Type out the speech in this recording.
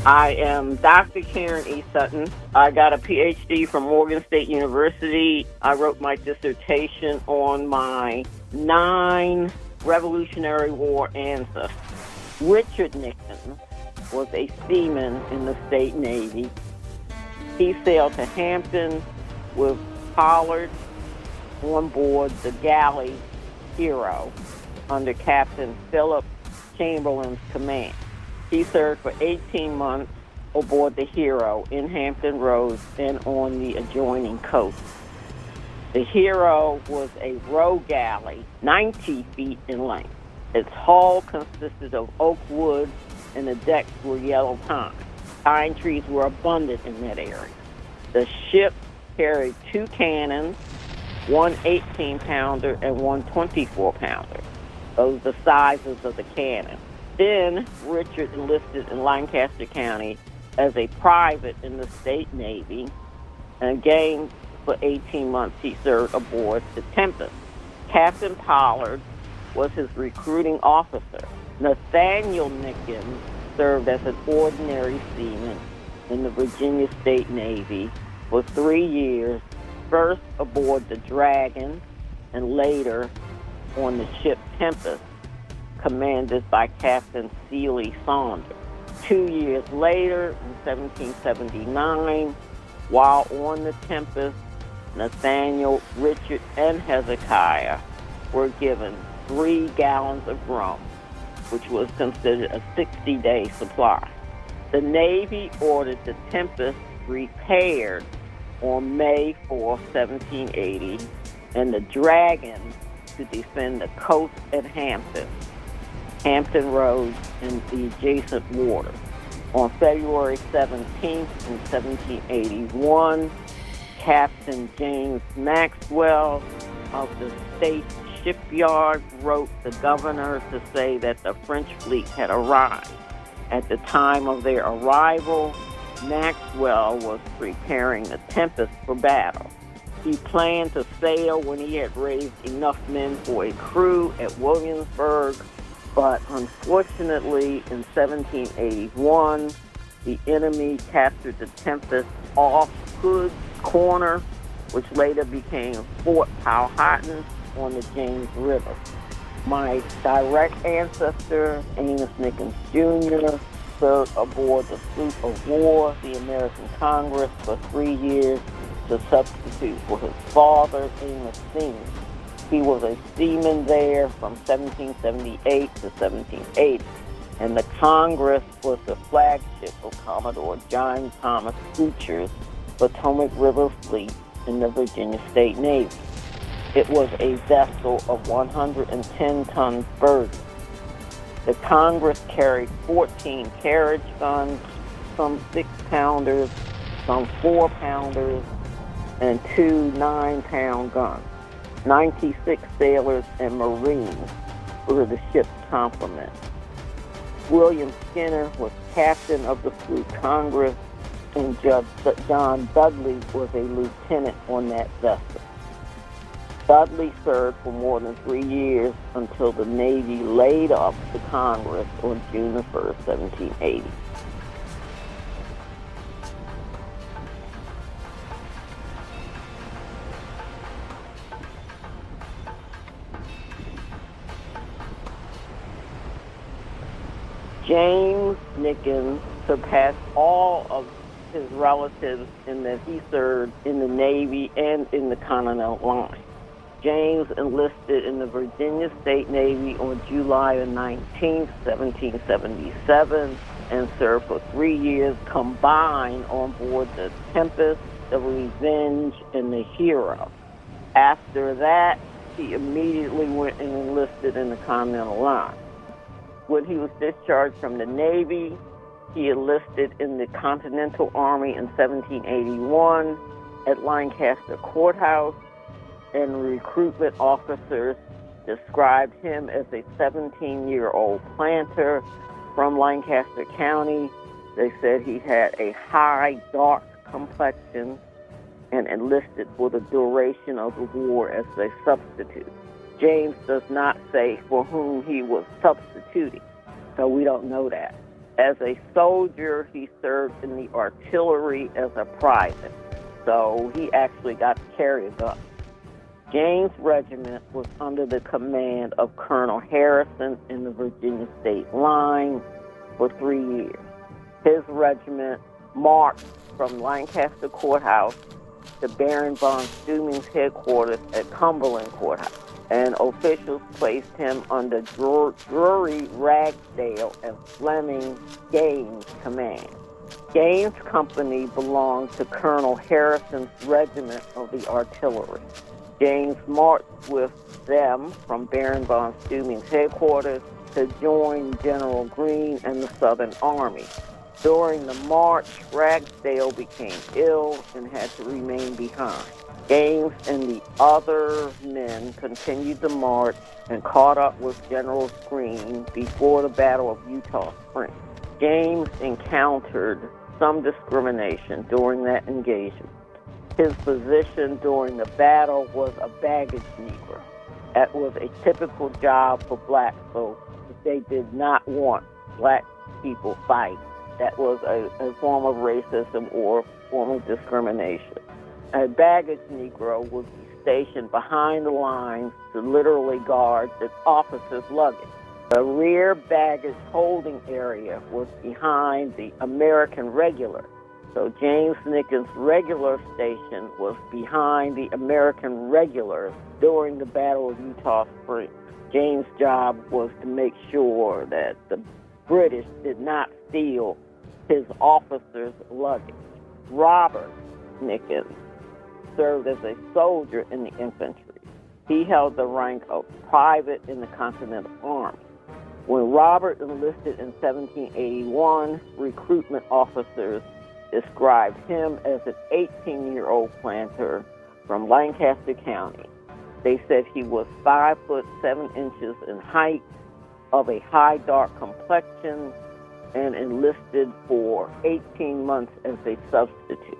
I am Dr. Karen E. Sutton. I got a PhD from Morgan State University. I wrote my dissertation on my 9 Revolutionary War ancestors. Richard Nickens was a seaman in the State Navy. He sailed to Hampton with Pollard on board the galley Hero under Captain Philip Chamberlain's command. He served for 18 months aboard the Hero in Hampton Roads and on the adjoining coast. The Hero was a row galley 90 feet in length. Its hull consisted of oak wood and the decks were yellow pine. Pine trees were abundant in that area. The ship carried 2 cannons, one 18-pounder and one 24-pounder. Those are the sizes of the cannon. Then Richard enlisted in Lancaster County as a private in the State Navy, and again for 18 months he served aboard the Tempest. Captain Pollard was his recruiting officer. Nathaniel Nickens served as an ordinary seaman in the Virginia State Navy for 3 years, first aboard the Dragon and later on the ship Tempest, commanded by Captain Seeley Saunders. 2 years later, in 1779, while on the Tempest, Nathaniel, Richard, and Hezekiah were given 3 gallons of rum, which was considered a 60-day supply. The Navy ordered the Tempest repaired on May 4, 1780, and the Dragon to defend the coast at Hampton Roads, and the adjacent water. On February 17th in 1781, Captain James Maxwell of the State Shipyard wrote the governor to say that the French fleet had arrived. At the time of their arrival, Maxwell was preparing the Tempest for battle. He planned to sail when he had raised enough men for a crew at Williamsburg, but unfortunately in 1781, the enemy captured the Tempest off Hood's Corner, which later became Fort Powhatan on the James River. My direct ancestor, Amos Nickens Jr., served aboard the sloop of war, the American Congress, for 3 years to substitute for his father, Amos Sr. He was a seaman there from 1778 to 1780, and the Congress was the flagship of Commodore John Thomas Coucher's Potomac River Fleet in the Virginia State Navy. It was a vessel of 110 tons burden. The Congress carried 14 carriage guns, some 6-pounders, some 4-pounders, and 2 9-pound guns. 96 sailors and Marines were the ship's complement. William Skinner was captain of the sloop Congress, and Judge John Dudley was a lieutenant on that vessel. Dudley served for more than 3 years until the Navy laid off the Congress on June 1, 1780. James Nickens surpassed all of his relatives in that he served in the Navy and in the Continental Line. James enlisted in the Virginia State Navy on July 19, 1777, and served for 3 years combined on board the Tempest, the Revenge, and the Hero. After that, he immediately went and enlisted in the Continental Line. When he was discharged from the Navy, he enlisted in the Continental Army in 1781 at Lancaster Courthouse, and recruitment officers described him as a 17-year-old planter from Lancaster County. They said he had a high, dark complexion and enlisted for the duration of the war as a substitute. James does not say for whom he was substituting, so we don't know that. As a soldier, he served in the artillery as a private, so he actually got to carry a gun. James' regiment was under the command of Colonel Harrison in the Virginia State Line for 3 years. His regiment marched from Lancaster Courthouse to Baron von Steuben's headquarters at Cumberland Courthouse, and officials placed him under Drury, Ragsdale, and Fleming Gaines' command. Gaines' company belonged to Colonel Harrison's regiment of the artillery. James marched with them from Baron von Steuben's headquarters to join General Greene and the Southern Army. During the march, Ragsdale became ill and had to remain behind. Gaines and the other men continued the march and caught up with General Greene before the Battle of Eutaw Springs. James encountered some discrimination during that engagement. His position during the battle was a baggage negro. That was a typical job for black folks. They did not want black people fighting. That was a form of racism or a form of discrimination. A baggage negro would be stationed behind the lines to literally guard the officers' luggage. The rear baggage holding area was behind the American regular. So James Nickens' regular station was behind the American regulars during the Battle of Eutaw Springs. James' job was to make sure that the British did not steal his officers' luggage. Robert Nickens served as a soldier in the infantry. He held the rank of private in the Continental Army. When Robert enlisted in 1781, recruitment officers described him as an 18-year-old planter from Lancaster County. They said he was 5 foot 7 inches in height, of a high dark complexion, and enlisted for 18 months as a substitute.